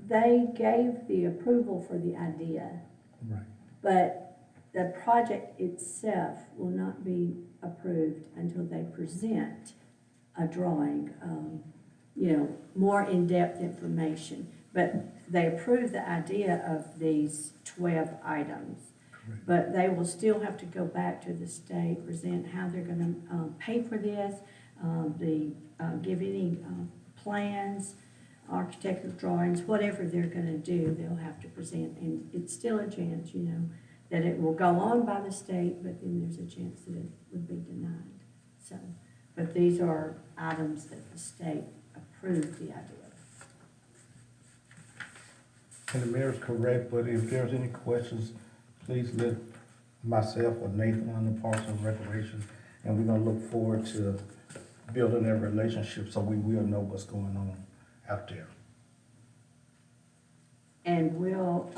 they gave the approval for the idea, Right. but the project itself will not be approved until they present a drawing, more in-depth information. But they approved the idea of these 12 items. Correct. But they will still have to go back to the state, present how they're gonna, pay for this, give any, plans, architectural drawings, whatever they're gonna do, they'll have to present. And it's still a chance, that it will go on by the state, but then there's a chance that it would be denied. So, but these are items that the state approved the idea of. And the mayor's correct, but if there's any questions, please let myself or Nathan on the Parks and Recreation, and we're gonna look forward to building that relationship so we will know what's going on out there. And we'll,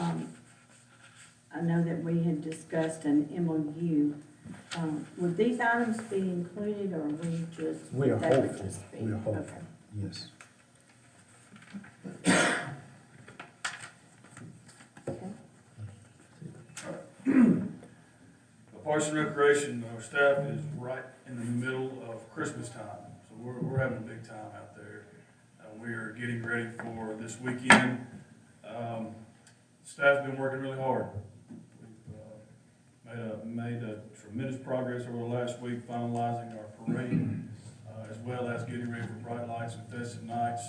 I know that we had discussed an MOU. Would these items be included, or we just? We are they would hopeful. just be- We are hopeful. Okay. Yes. Okay. The Parks and Recreation, our staff is right in the middle of Christmas time, so we're having a big time out there. We are getting ready for this weekend. Staff's been working really hard. We've made a tremendous progress over the last week finalizing our parade, as well as getting ready for bright lights and festive nights.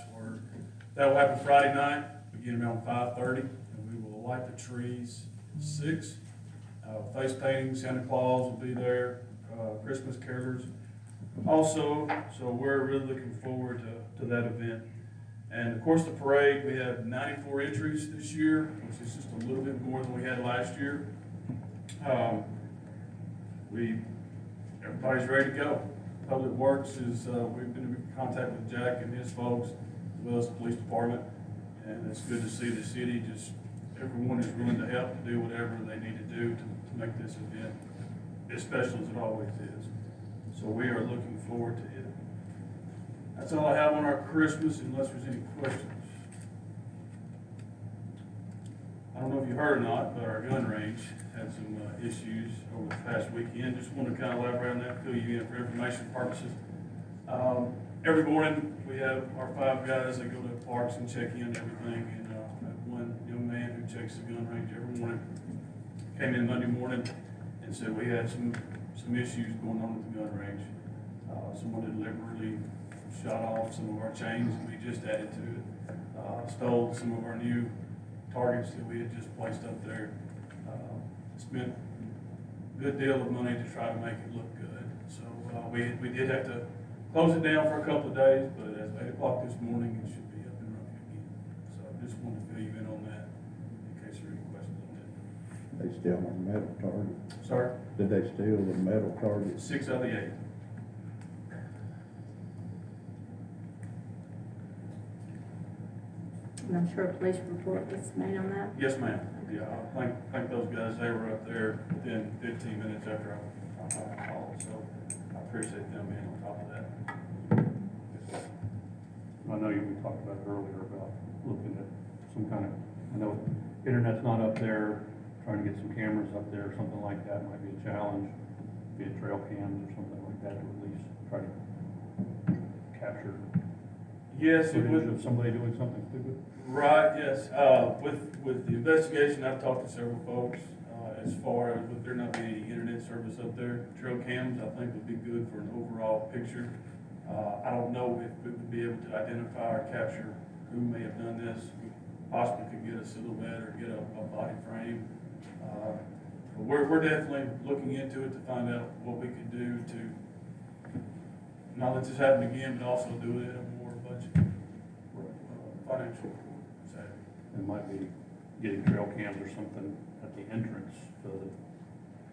That will happen Friday night, beginning around 5:30, and we will light the trees at 6. Face painting, Santa Claus will be there, Christmas carolers also, so we're really looking forward to that event. And of course, the parade, we have 94 entries this year, which is just a little bit more than we had last year. Everybody's ready to go. Public Works is, we've been in contact with Jack and his folks, as well as the police department, and it's good to see the city everyone is willing to help to do whatever they need to do to make this event as special as it always is. So we are looking forward to it. That's all I have on our Christmas, unless there's any questions. I don't know if you heard or not, but our gun range had some issues over the past weekend. Just want to kind of elaborate on that, fill you in for information purposes. Every morning, we have our 5 guys that go to parks and check in everything, and I have one young man who checks the gun range every morning. Came in Monday morning and said we had some issues going on at the gun range. Someone had deliberately shot off some of our chains that we just added to it. Stole some of our new targets that we had just placed up there. Spent a good deal of money to try to make it look good. So we did have to close it down for a couple of days, but as of 8 o'clock this morning, it should be up and running again. So I just wanted to fill you in on that, in case there are any questions on that. They steal a metal target. Sorry? Did they steal the metal target? 6 out of the 8. And I'm sure a police report was made on that. Yes, ma'am. Yeah, I thank those guys. They were up there within 15 minutes after I called, so I appreciate them being on top of that. I know we talked about it earlier about looking at some kind of, I know internet's not up there, trying to get some cameras up there or something like that might be a challenge, be it trail cams or something like that to at least try to capture Yes, it footage would. of somebody doing something stupid. Right, yes. With the investigation, I've talked to several folks, as far as with there not being any internet service up there. Trail cams, I think, would be good for an overall picture. I don't know if we would be able to identify or capture who may have done this. We possibly could get a silhouette or get a body frame. But we're definitely looking into it to find out what we could do to not let this happen again, but also do it at a more budget, financial side. It might be getting trail cams or something at the entrance so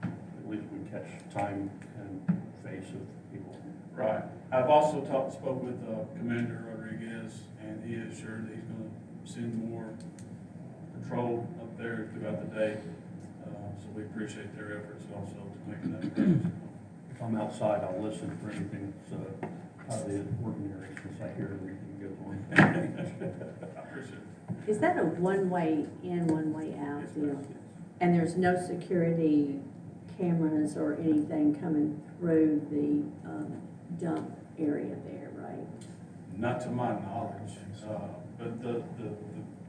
that at least we catch time and face of people. Right. I've also spoke with Commander Rodriguez, and he is sure that he's going to send more patrol up there throughout the day. So we appreciate their efforts also to making that change. If I'm outside, I'll listen for anything that's out of the ordinary since I hear everything good one. I appreciate it. Is that a one-way in, one-way out deal? And there's no security cameras or anything coming through the dump area there, right? Not to my knowledge, but the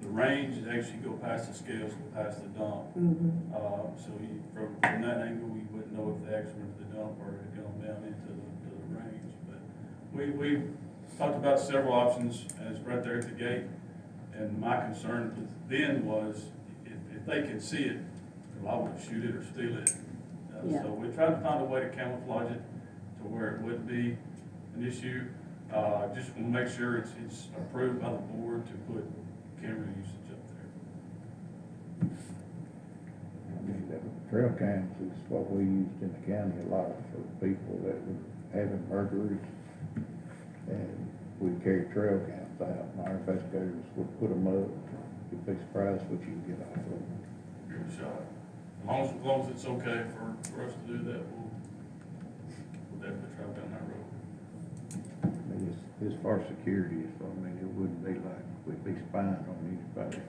range is actually go past the scales, go past the dump. Mm-hmm. So from that angle, we wouldn't know if they actually went to the dump or had gone down into the range. But we talked about several options as right there at the gate. And my concern then was if they could see it, well, I would shoot it or steal it. Yeah. So we tried to find a way to camouflage it to where it wouldn't be an issue. Just want to make sure it's approved by the board to put camera usage up there. I mean, the trail cams is what we used in the county a lot for people that were having burglaries. And we carry trail cams out, and our investigators would put them up. You'd be surprised what you can get off of them. Good shot. As long as it's okay for us to do that, we'll definitely try down that road. I mean, as far as security is, I mean, it wouldn't be like we'd be spying on anybody.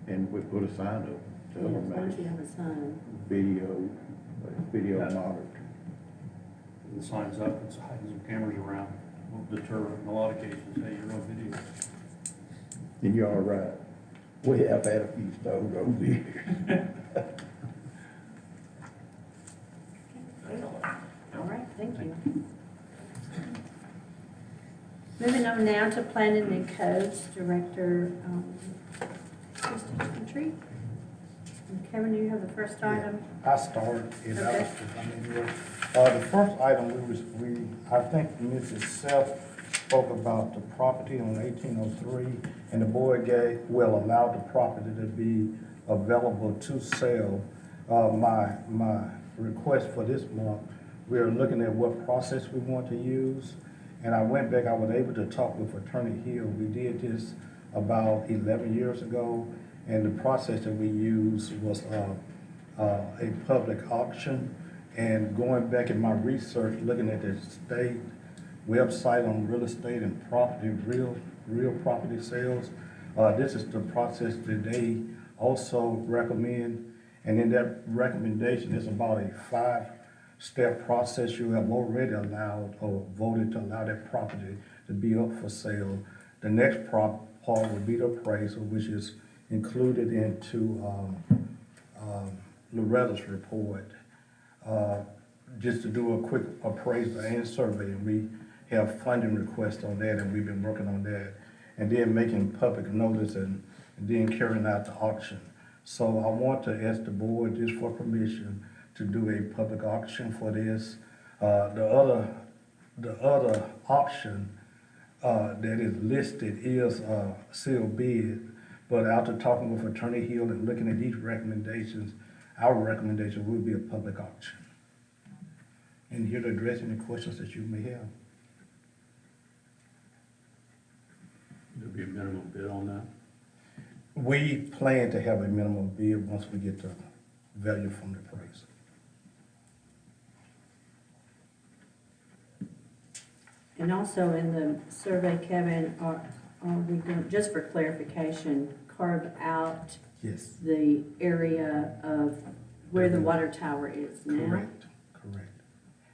And we put a sign up, Yeah, tell as them long as you that have a sign. video monitored. The sign's up, it's hiding some cameras around, will deter in a lot of cases, hey, you're on video. And you're all right. We have had a few stolen over the years. All right, thank you. Moving on now to Planning and Codes Director, Kristen Gentry. And Kevin, you have the first item. I started it out. Okay. The first item, I think Mrs. Self spoke about the property on 1803, and the board allowed the property to be available to sell. My request for this month, we are looking at what process we want to use, and I went back, I was able to talk with Attorney Hill. We did this about 11 years ago, and the process that we used was a public auction. And going back in my research, looking at the state website on real estate and property, real property sales, this is the process that they also recommend. And in that recommendation, it's about a 5-step process. You have already allowed or voted to allow that property to be up for sale. The next part would be the appraisal, which is included into Loretta's report. Just to do a quick appraisal and survey, and we have funding requests on that, and we've been working on that. And then making public notice and then carrying out the auction. So I want to ask the board just for permission to do a public auction for this. The other option that is listed is sealed bid, but after talking with Attorney Hill and looking at these recommendations, our recommendation would be a public auction. And here to address any questions that you may have. There'll be a minimum bid on that. We plan to have a minimum bid once we get the value from the appraiser. And also in the survey, Kevin, are we going, just for clarification, carve out Yes. the area of where the water tower is now? Correct.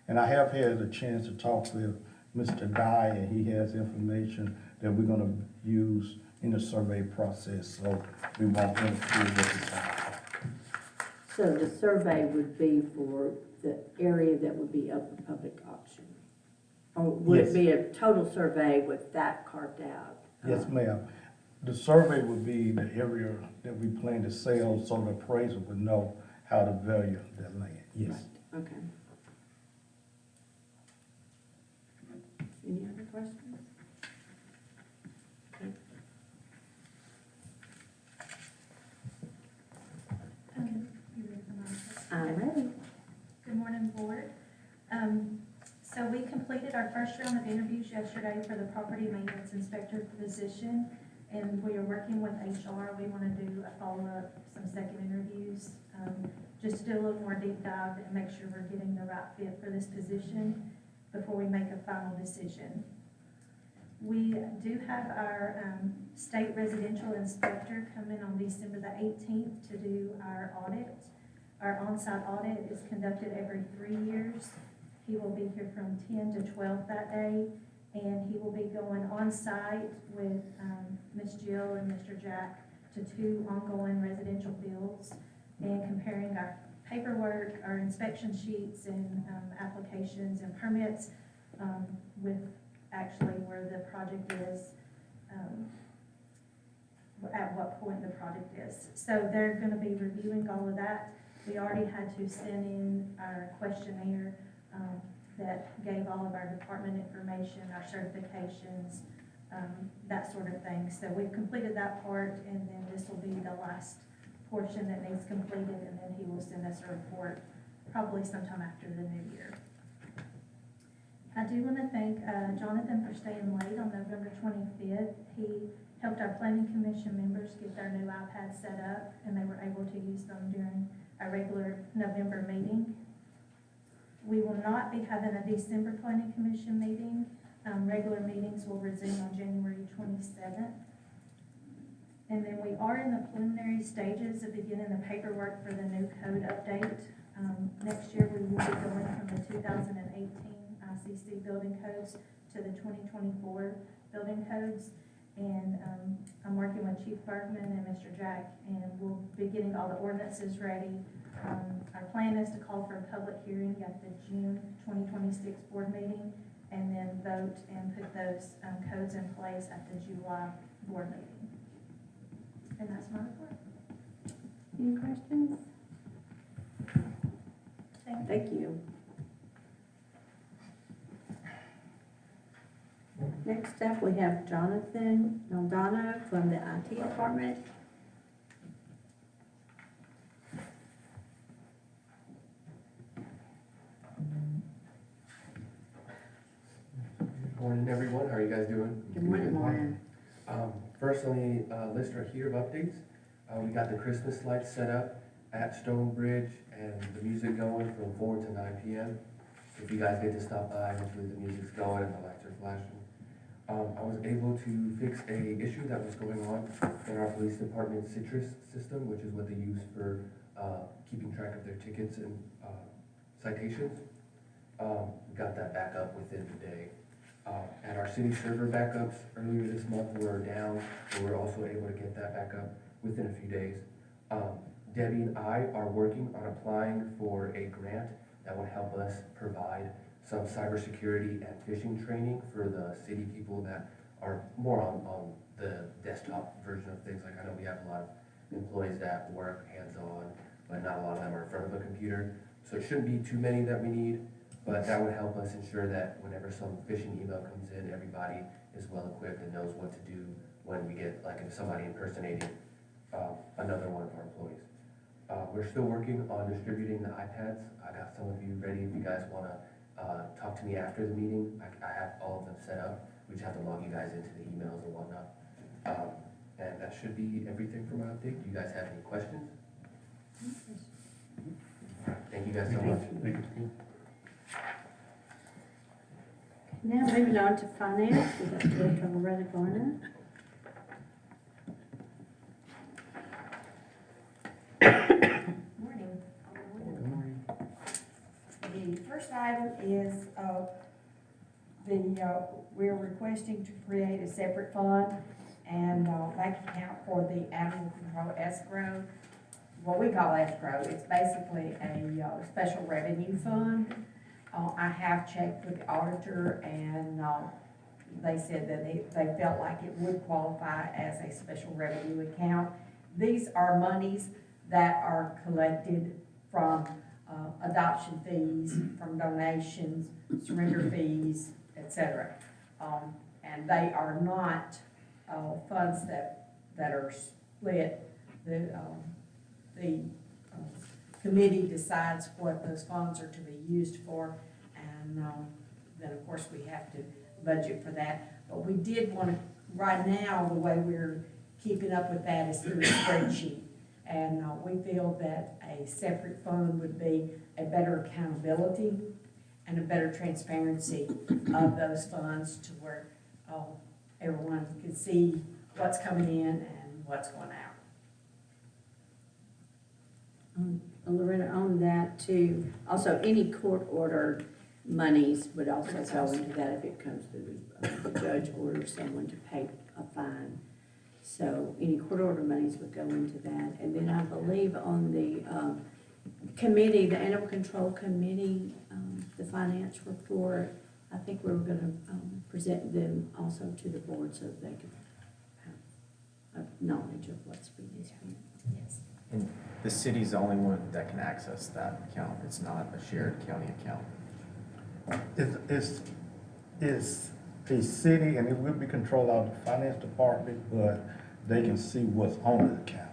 And I have had a chance to talk with Mr. Dye, and he has information that we're gonna use in the survey process, so we won't interfere with the So the survey would be for the area that would be up for public auction? Or would it Yes. be a total survey with that carved out? Yes, ma'am. The survey would be the area that we plan to sell, so the appraiser would know how to value that land. Yes. Right, okay. Any other questions? Okay. You ready for mine? I'm ready. Good morning, board. So we completed our first round of interviews yesterday for the property maintenance inspector position, and we are working with HR. We want to do a follow-up, some second interviews, just to do a little more deep dive and make sure we're getting the right fit for this position before we make a final decision. We do have our state residential inspector coming on December the 18th to do our audit. Our on-site audit is conducted every 3 years. He will be here from 10 to 12 that day, and he will be going on-site with Ms. Jill and Mr. Jack to 2 ongoing residential builds and comparing our paperwork, our inspection sheets and applications and permits with actually where the project is, at what point the project is. So they're gonna be reviewing all of that. We already had to send in our questionnaire that gave all of our department information, our certifications, that sort of thing. So we've completed that part, and then this will be the last portion that needs completed, and then he will send us a report probably sometime after the new year. I do want to thank Jonathan for staying late on November 25th. He helped our planning commission members get their new iPads set up, and they were able to use them during our regular November meeting. We will not be having a December planning commission meeting. Regular meetings will resume on January 27th. And then we are in the preliminary stages of beginning the paperwork for the new code update. Next year, we will be going from the 2018 ICC building codes to the 2024 building codes. And I'm working with Chief Bergman and Mr. Jack, and we'll be getting all the ordinances ready. Our plan is to call for a public hearing at the June 2026 board meeting, and then vote and put those codes in place at the July board meeting. And that's my report. Any questions? Thank you. Thank you. Next up, we have Jonathan Maldonado from the IT department. Good morning, everyone. How are you guys doing? Good morning. First on the list right here of updates, we got the Christmas lights set up at Stonebridge and the music going from 4 to 9 p.m. So if you guys get to stop by, hopefully the music's going and the lights are flashing. I was able to fix a issue that was going on in our police department citrus system, which is what they use for keeping track of their tickets and citations. We got that back up within the day. And our city server backups earlier this month were down, but we're also able to get that back up within a few days. Debbie and I are working on applying for a grant that would help us provide some cybersecurity and phishing training for the city people that are more on the desktop version of things. Like I know we have a lot of employees that work hands-on, but not a lot of them are in front of a computer. So it shouldn't be too many that we need, but that would help us ensure that whenever some phishing email comes in, everybody is well equipped and knows what to do when we get, like if somebody impersonating another one of our employees. We're still working on distributing the iPads. I got some of you ready if you guys want to talk to me after the meeting. I have all of them set up. We just have to log you guys into the emails and whatnot. And that should be everything for my update. Do you guys have any questions? Thank you guys so much. Thank you. Now moving on to finance, we have Director Loretta Garner. Morning. The first item is, we're requesting to create a separate fund and, bank account for the animal control escrow. What we call escrow, it's basically a, special revenue fund. I have checked with the auditor and, they said that they felt like it would qualify as a special revenue account. These are monies that are collected from adoption fees, from donations, surrender fees, etc. And they are not funds that are split. The committee decides what those funds are to be used for, and then of course we have to budget for that. But we did want to, right now, the way we're keeping up with that is through a spreadsheet. And we feel that a separate fund would be a better accountability and a better transparency of those funds to where everyone could see what's coming in and what's going out. Loretta, on that too, also any court ordered monies would also go into that if it comes through the judge orders someone to pay a fine. So any court order monies would go into that. And then I believe on the committee, the animal control committee, the finance report, I think we were gonna present them also to the board so that they could have knowledge of what's being spent. Yes. And the city's the only one that can access that account. It's not a shared county account. It's the city, and it will be controlled out of the finance department, but they can see what's on the account.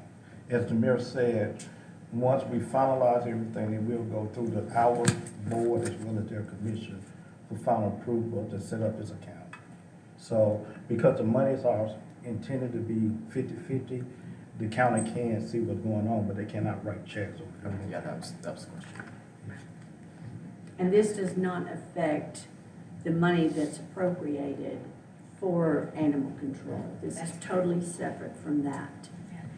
As the mayor said, once we finalize everything, it will go through our board as well as their commission for final approval to set up this account. So, because the monies are intended to be 50-50, the county can see what's going on, but they cannot write checks or. Yeah, that was the question. And this does not affect the money that's appropriated for animal control. This is totally separate from that.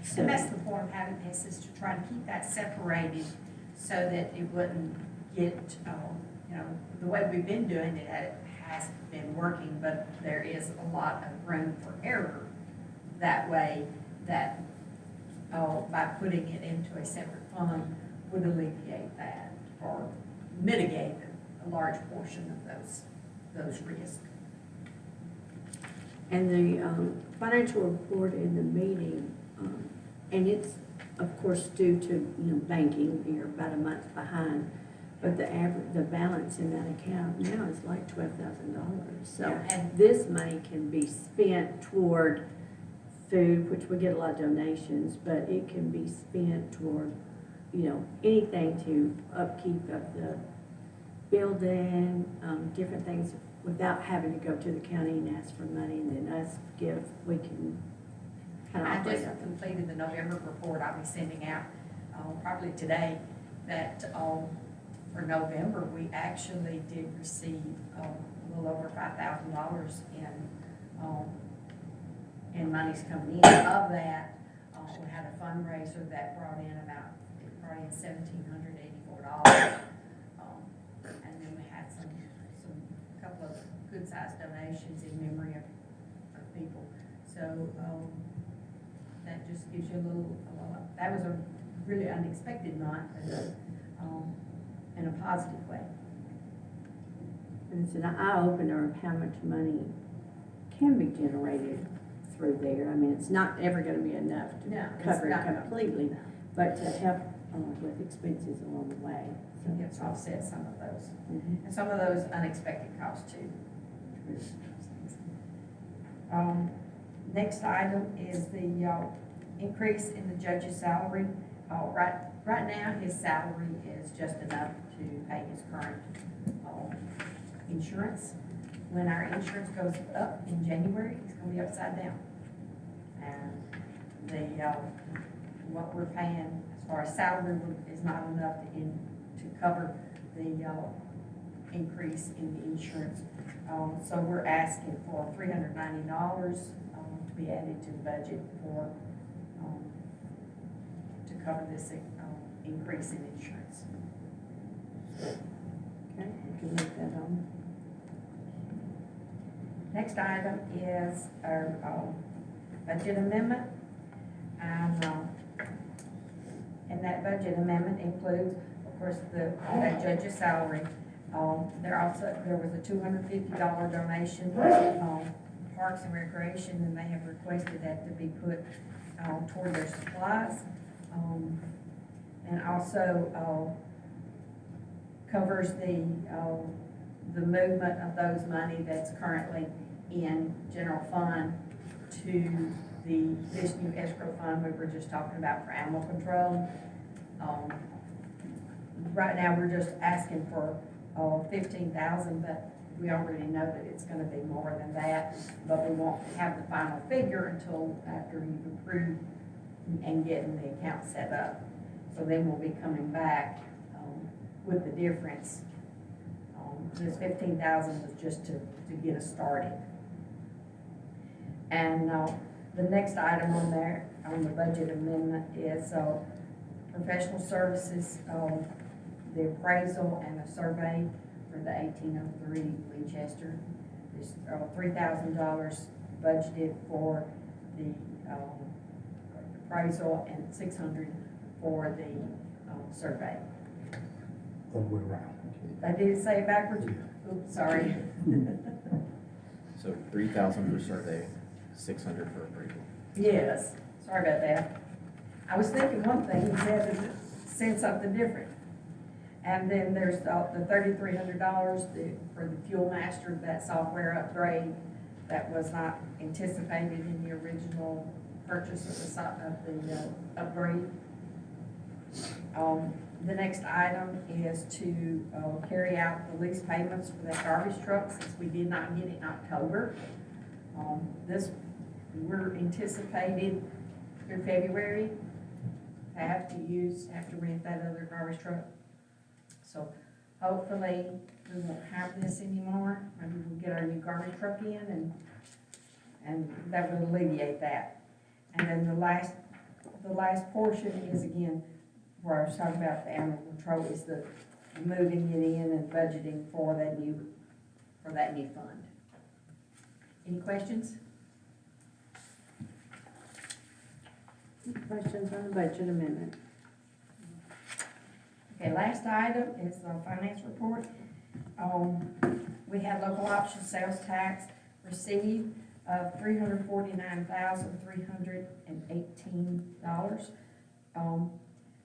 So- And that's the point of having this, is to try to keep that separated so that it wouldn't get, the way we've been doing it, it has been working, but there is a lot of room for error that way, that, by putting it into a separate fund would alleviate that or mitigate a large portion of those risks. And the financial report in the meeting, and it's, of course, due to, banking, you're about a month behind, but the balance in that account now is like $12,000. So Yeah, and- this money can be spent toward food, which we get a lot of donations, but it can be spent toward, anything to upkeep of the building, different things, without having to go to the county and ask for money, and then us give, we can kind of I operate just out there. completed the November report I'll be sending out, probably today, that, for November, we actually did receive, a little over $5,000 in monies coming in. Of that, we had a fundraiser that brought in $1,784. And then we had some couple of good-sized donations in memory of people. So, that just gives you a little, that was a really unexpected month, in a positive way. And it's an eye-opener of how much money can be generated through there. I mean, it's not ever gonna be enough No, to it's cover it not. completely, but to help with expenses along the way. So It's offset some of those, Mhm. and some of those unexpected costs too. Next item is the, increase in the judge's salary. Right now, his salary is just enough to pay his current, insurance. When our insurance goes up in January, it's gonna be upside down. And what we're paying as far as salary is not enough to cover the, increase in the insurance. So we're asking for $390, to be added to the budget for, to cover this, increase in insurance. Okay, we can make that on. Next item is our, budget amendment. And that budget amendment includes, of course, that judge's salary. There was a $250 donation from Parks and Recreation, and they have requested that to be put toward their supplies. And also covers the movement of those money that's currently in general fund to this new escrow fund we were just talking about for animal control. Right now, we're just asking for $15,000, but we already know that it's gonna be more than that, but we won't have the final figure until after you've approved and getting the account set up. So then we'll be coming back with the difference. This $15,000 was just to get us started. And, the next item on there, on the budget amendment is, professional services, the appraisal and the survey for the 1803 Winchester. There's $3,000 budgeted for the appraisal and $600 for the survey. Other way around. I did say it backwards? Oops, sorry. So 3,000 for survey, 600 for appraisal. Yes, sorry about that. I was thinking one thing, you had to say something different. And then there's the $3,300 for the Fuel Master, that software upgrade that was not anticipated in the original purchase of the upgrade. The next item is to carry out the lease payments for that garbage truck, since we did not get it in October. We're anticipated through February to have to rent that other garbage truck. So hopefully we won't have this anymore. Maybe we'll get our new garbage truck in and that will alleviate that. And then the last portion is, again, where I was talking about the animal control, is the moving it in and budgeting for that new fund. Any questions? Questions on the budget amendment? Okay, last item is the finance report. We had local option sales tax received of $349,318.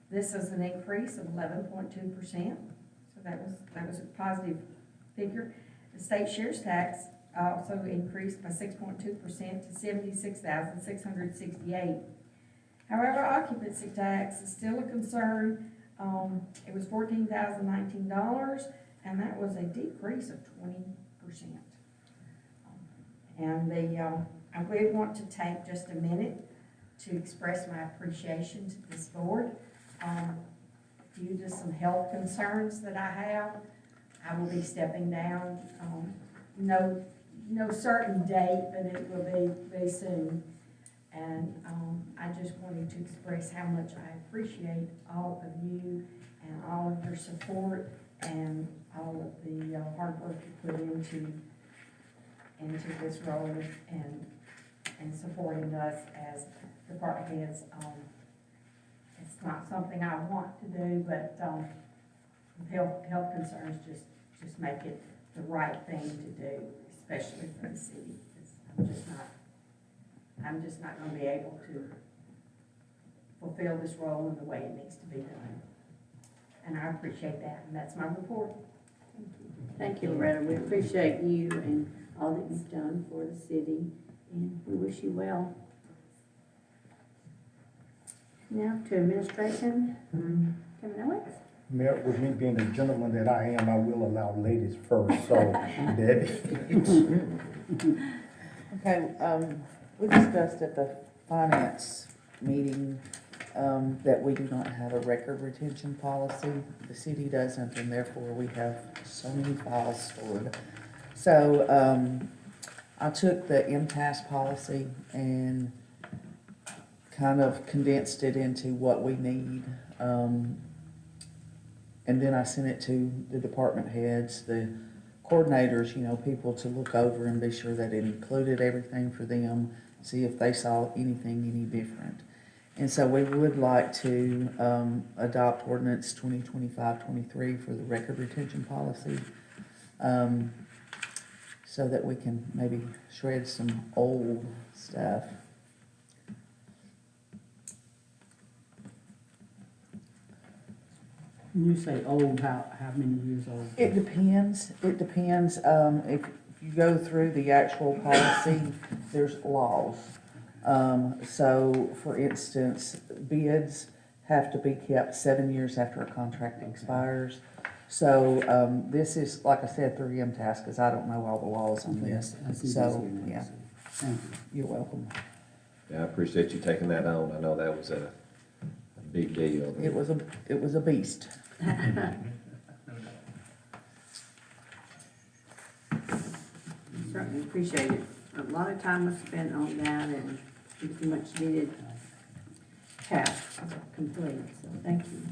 This is an increase of 11.2%, so that was a positive figure. The state shares tax also increased by 6.2% to $76,668. However, occupancy tax is still a concern. It was $14,019, and that was a decrease of 20%. And I would want to take just a minute to express my appreciation to this board. Due to some health concerns that I have, I will be stepping down. No certain date, but it will be very soon. And I just wanted to express how much I appreciate all of you and all of your support and all of the hard work you put into this role and supporting us as department heads. It's not something I want to do, but health concerns just make it the right thing to do, especially for the city. I'm just not going to be able to fulfill this role in the way it needs to be done. And I appreciate that, and that's my report. Thank you, Loretta. We appreciate you and all that you've done for the city, and we wish you well. Now to administration, Kevin Owens. Mayor, with me being the gentleman that I am, I will allow ladies first, so Debbie. Okay, we discussed at the finance meeting, that we do not have a record retention policy. The city doesn't, and therefore we have so many files stored. So, I took the MTAS policy and kind of condensed it into what we need. And then I sent it to the department heads, the coordinators, people to look over and be sure that it included everything for them, see if they saw anything any different. And so we would like to adopt ordinance 2025-23 for the record retention policy, so that we can maybe shred some old stuff. When you say old, how many years old? It depends. If you go through the actual policy, there's laws. So for instance, bids have to be kept 7 years after a contract expires. So, this is, like I said, through MTAS, because I don't know all the laws on this. I see So, this yeah, Thank you. you're welcome. Yeah, I appreciate you taking that on. I know that was a big deal. It was a beast. Certainly appreciate it. a lot of time was spent on that, and it's a much needed task to complete, so thank you.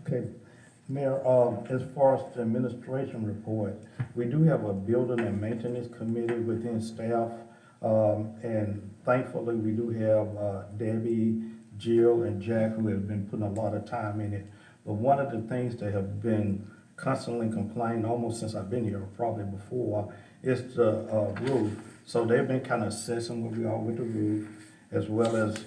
Okay, Mayor, as far as the administration report, we do have a building and maintenance committee within staff. And thankfully, we do have, Debbie, Jill, and Jack, who have been putting a lot of time in it. But one of the things that have been constantly complaining, almost since I've been here, probably before, is the, roof. So they've been kind of assessing where we are with the roof, as well as,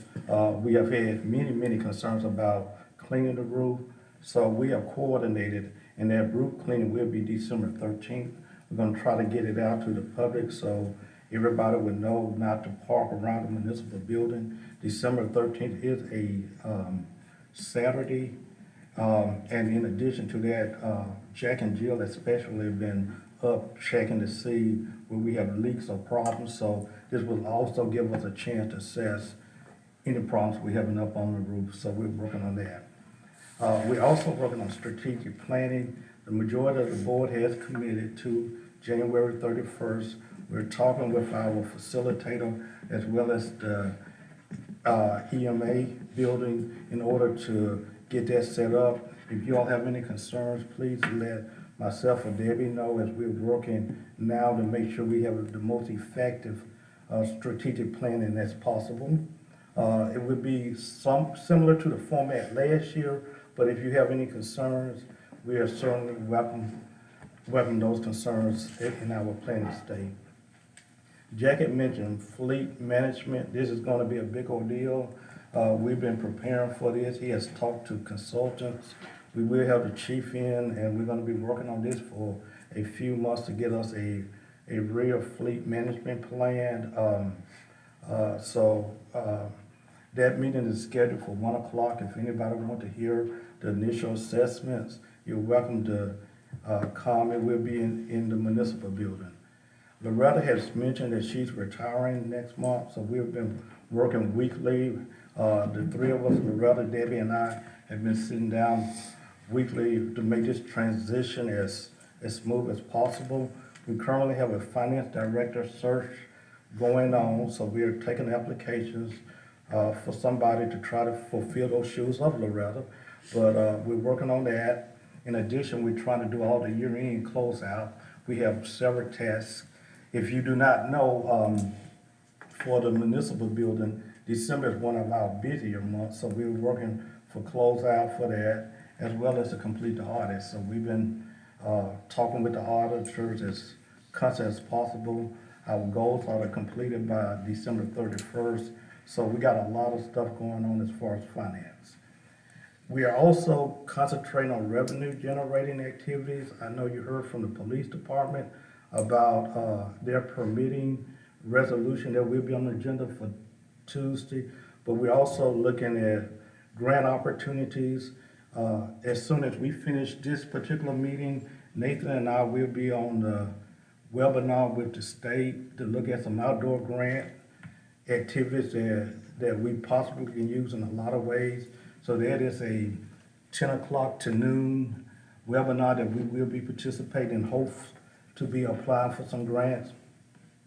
we have had many concerns about cleaning the roof. So we have coordinated, and that roof cleaning will be December 13th. We're gonna try to get it out to the public, so everybody would know not to park around the municipal building. December 13th is a, Saturday. And in addition to that, Jack and Jill especially have been up checking to see where we have leaks or problems. So this will also give us a chance to assess any problems we have up on the roof. So we're working on that. We're also working on strategic planning. The majority of the board has committed to January 31st. We're talking with our facilitator as well as the EMA building in order to get that set up. If you all have any concerns, please let myself or Debbie know, as we're working now to make sure we have the most effective strategic planning as possible. It would be similar to the format last year, but if you have any concerns, we are certainly welcome those concerns in our planning state. Jack had mentioned fleet management. This is gonna be a big ordeal. We've been preparing for this. He has talked to consultants. We will have the chief in, and we're gonna be working on this for a few months to get us a real fleet management plan. That meeting is scheduled for 1 o'clock. If anybody want to hear the initial assessments, you're welcome to come. It will be in the municipal building. Loretta has mentioned that she's retiring next month, so we've been working weekly. The three of us, Loretta, Debbie, and I, have been sitting down weekly to make this transition as smooth as possible. We currently have a finance director search going on, so we are taking applications for somebody to try to fulfill those shoes of Loretta. But we're working on that. In addition, we're trying to do all the year-end closeout. We have several tasks. If you do not know, for the municipal building, December is one of our busier months, so we're working for closeout for that, as well as to complete the audit. So we've been talking with the auditors as constant as possible. Our goals are to complete it by December 31st. So we got a lot of stuff going on as far as finance. We are also concentrating on revenue generating activities. I know you heard from the police department about their permitting resolution that will be on the agenda for Tuesday, but we're also looking at grant opportunities. As soon as we finish this particular meeting, Nathan and I will be on the webinar with the state to look at some outdoor grant activities that we possibly can use in a lot of ways. So that is a 10 o'clock to noon webinar that we will be participating in, hopes to be applying for some grants.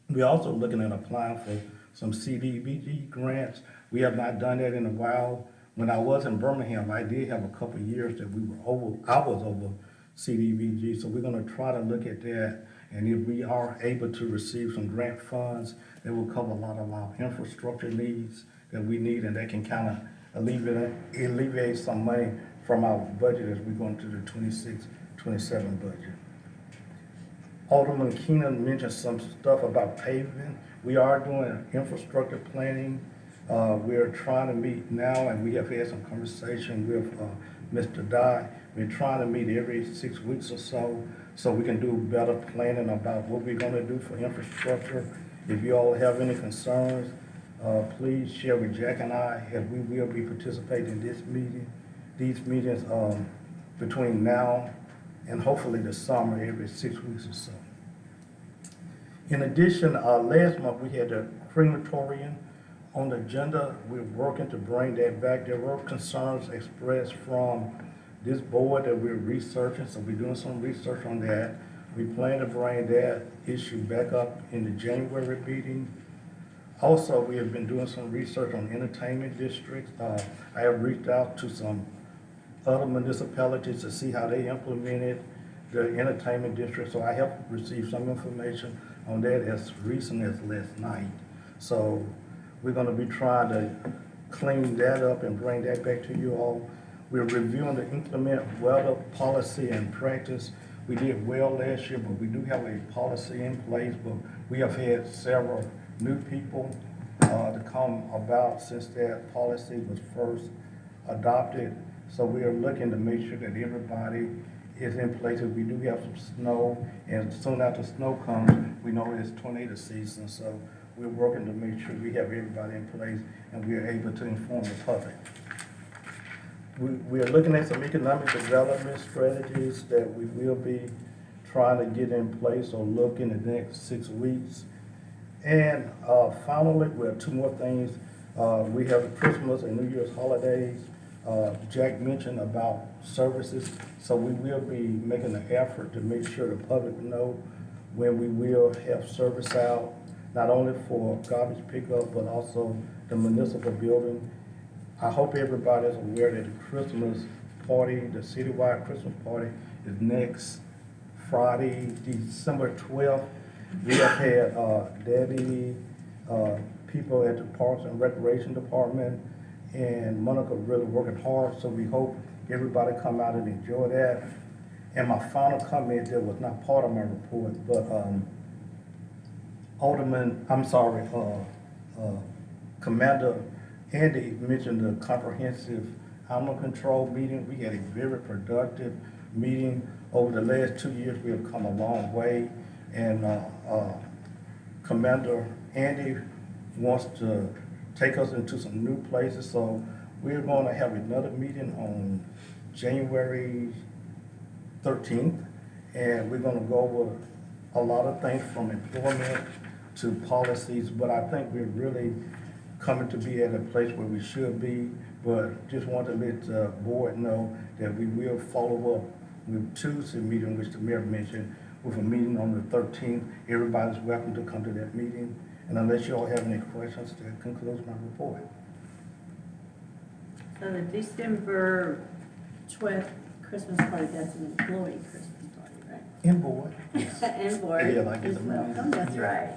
We're also looking at applying for some CDBG grants. We have not done that in a while. When I was in Birmingham, I did have a couple of years that I was over CDBG, so we're gonna try to look at that. And if we are able to receive some grant funds, that will cover a lot of our infrastructure needs that we need, and that can kind of alleviate some money from our budget as we go into the 26-27 budget. Alderman Keenan mentioned some stuff about paving. We are doing infrastructure planning. We are trying to meet now, and we have had some conversation with Mr. Dye. We're trying to meet every 6 weeks or so we can do better planning about what we're gonna do for infrastructure. If you all have any concerns, please share with Jack and I, as we will be participating in these meetings between now and hopefully the summer, every 6 weeks or so. In addition, last month we had a crematorium on the agenda. We're working to bring that back. There were concerns expressed from this board that we're researching, so we're doing some research on that. We plan to bring that issue back up in the January meeting. Also, we have been doing some research on entertainment districts. I have reached out to some other municipalities to see how they implemented the entertainment district. So I have received some information on that as recent as last night. So we're gonna be trying to clean that up and bring that back to you all. We're reviewing the inclement weather policy and practice. We did well last year, but we do have a policy in place, but we have had several new people to come about since that policy was first adopted. So we are looking to make sure that everybody is in place. If we do have some snow, and soon after snow comes, we know it's tornado season, so we're working to make sure we have everybody in place and we are able to inform the public. We are looking at some economic development strategies that we will be trying to get in place or look in the next 6 weeks. And finally, we have two more things. We have the Christmas and New Year's holidays. Jack mentioned about services, so we will be making an effort to make sure the public know when we will have service out, not only for garbage pickup, but also the municipal building. I hope everybody is aware that the Christmas party, the citywide Christmas party, is next Friday, December 12th. We have had Debbie, people at the Parks and Recreation Department, and Monica really working hard, so we hope everybody come out and enjoy that. And my final comment that was not part of my report, but Commander Andy mentioned the comprehensive animal control meeting. We had a very productive meeting. Over the last 2 years, we have come a long way, and Commander Andy wants to take us into some new places, so we're going to have another meeting on January 13th, and we're going to go over a lot of things from employment to policies, but I think we're really coming to be at a place where we should be, but just want to let the board know that we will follow up with Tuesday meeting, which the mayor mentioned, with a meeting on the 13th. Everybody's welcome to come to that meeting, and unless you all have any questions, that concludes my report. So the December 12th Christmas party, that's an employee Christmas party, right? And board. And board Yeah, like is it's a welcome, that's yeah. right.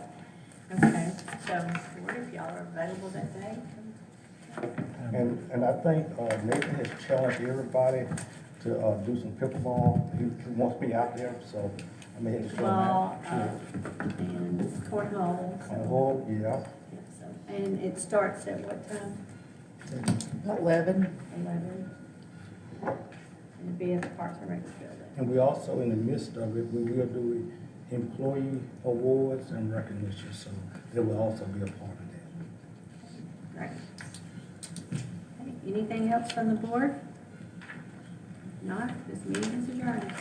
Okay, so board, if y'all are available that day, And I think Nathan has challenged everybody to do some pickleball. He wants me out there, so I may have to show him ball, out. and cornhole. so- Oh, yeah. yeah, so- And it starts at what time? 11. 11? And it'll be at the Parks and Rec building. And we also, in the midst of it, we will do employee awards and recognition, so that will also be a part of that. Right. Okay, anything else from the board? If not, this meeting is adjourned.